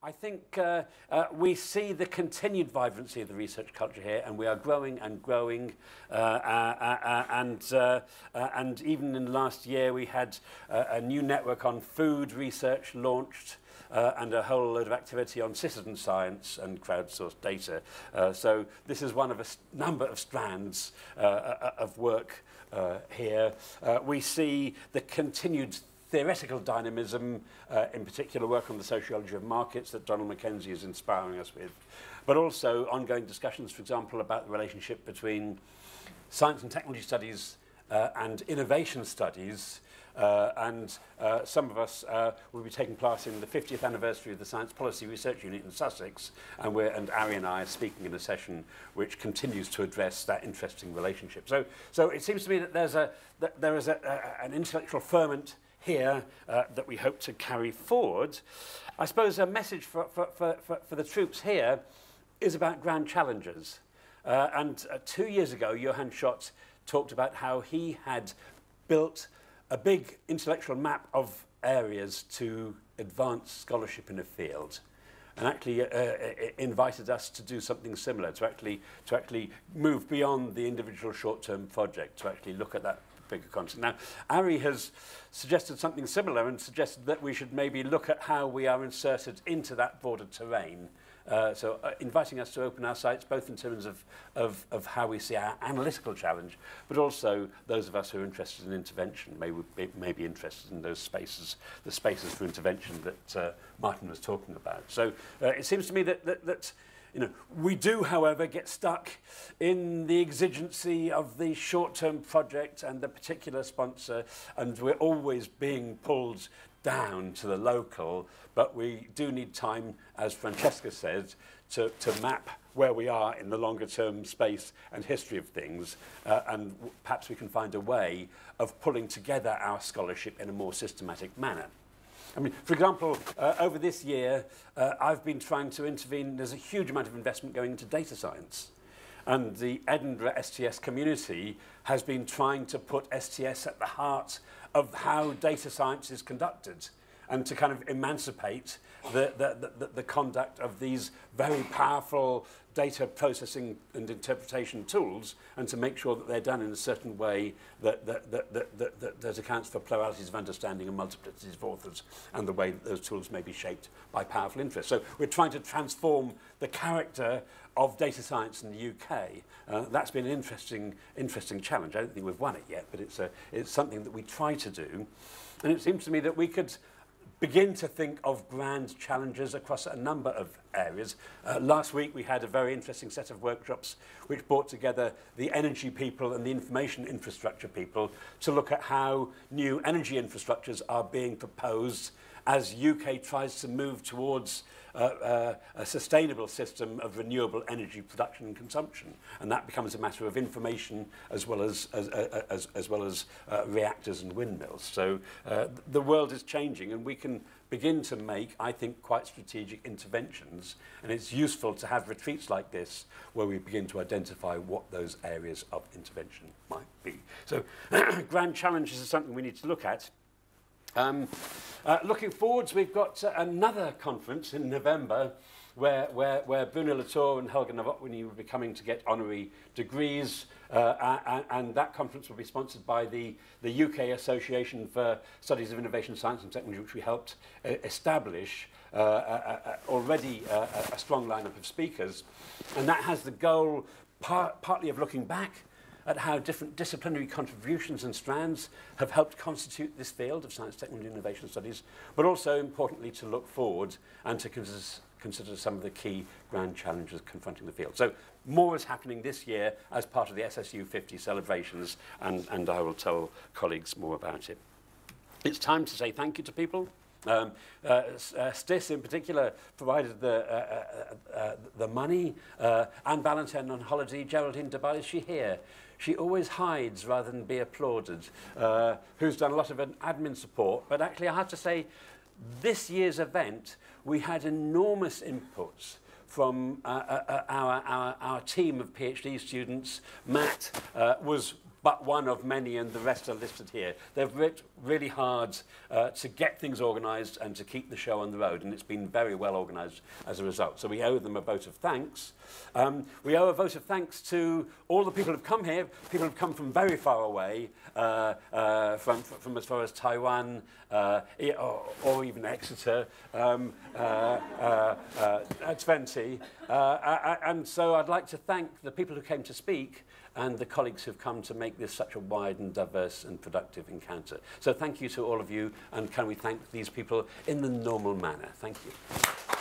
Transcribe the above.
I think we see the continued vibrancy of the research culture here, and we are growing and growing. And even in the last year, we had a new network on food research launched, and a whole load of activity on citizen science and crowdsourced data. So this is one of a number of strands of work here. We see the continued theoretical dynamism, in particular work on the sociology of markets that Donald Mackenzie is inspiring us with, but also ongoing discussions, for example, about the relationship between science and technology studies and innovation studies. Some of us will be taking part in the 50th anniversary of the Science Policy Research Unit in Sussex, and Ari and I are speaking in a session which continues to address that interesting relationship. So it seems to me that there is an intellectual ferment here that we hope to carry forward. I suppose a message for the troops here is about grand challenges. 2 years ago, Johann Schott talked about how he had built a big intellectual map of areas to advance scholarship in a field, and actually invited us to do something similar, to actually move beyond the individual short-term project, to actually look at that bigger concept. Now, Ari has suggested something similar and suggested that we should maybe look at how we are inserted into that broader terrain. Inviting us to open our sights, both in terms of how we see our analytical challenge, but also those of us who are interested in intervention may be interested in those spaces, the spaces for intervention that Martin was talking about. So it seems to me that you know, we do, however, get stuck in the exigency of the short-term project and the particular sponsor, and we're always being pulled down to the local, but we do need time, as Francesca said, to map where we are in the longer-term space and history of things, and perhaps we can find a way of pulling together our scholarship in a more systematic manner. I mean, for example, over this year, I've been trying to intervene. There's a huge amount of investment going into data science. And the Edinburgh STS community has been trying to put STS at the heart of how data science is conducted, and to kind of emancipate the conduct of these very powerful data processing and interpretation tools, and to make sure that they're done in a certain way that accounts for pluralities of understanding and multiplicities of authors, and the way that those tools may be shaped by powerful interests. So we're trying to transform the character of data science in the UK. That's been an interesting challenge. I don't think we've won it yet, but it's something that we try to do. And it seems to me that we could begin to think of grand challenges across a number of areas. Last week we had a very interesting set of workshops which brought together the energy people and the information infrastructure people to look at how new energy infrastructures are being proposed as UK tries to move towards a sustainable system of renewable energy production and consumption, and that becomes a matter of information as well as reactors and windmills. So the world is changing, and we can begin to make, I think, quite strategic interventions, and it's useful to have retreats like this where we begin to identify what those areas of intervention might be. So grand challenges is something we need to look at. Looking forwards, we've got another conference in November where Bruno Latour and Helga Novotny will be coming to get honorary degrees, and that conference will be sponsored by the UK Association for Studies of Innovation, Science and Technology, which we helped establish already a strong lineup of speakers, and that has the goal partly of looking back at how different disciplinary contributions and strands have helped constitute this field of science, technology, and innovation studies, but also, importantly, to look forward and to consider some of the key grand challenges confronting the field. So more is happening this year as part of the SSU 50 celebrations, and I will tell colleagues more about it. It's time to say thank you to people. STIS in particular provided the money. Anne Ballantyne on holiday. Geraldine Dubai, is she here? She always hides rather than be applauded, who's done a lot of admin support. But actually, I have to say, this year's event, we had enormous inputs from our team of PhD students. Matt was but one of many, and the rest are listed here. They've worked really hard to get things organised and to keep the show on the road, and it's been very well organised as a result. So we owe them a vote of thanks. We owe a vote of thanks to all the people who've come here, people who've come from very far away, from as far as Taiwan, or even Exeter, Twente. And so I'd like to thank the people who came to speak and the colleagues who've come to make this such a wide and diverse and productive encounter. So thank you to all of you, and can we thank these people in the normal manner? Thank you.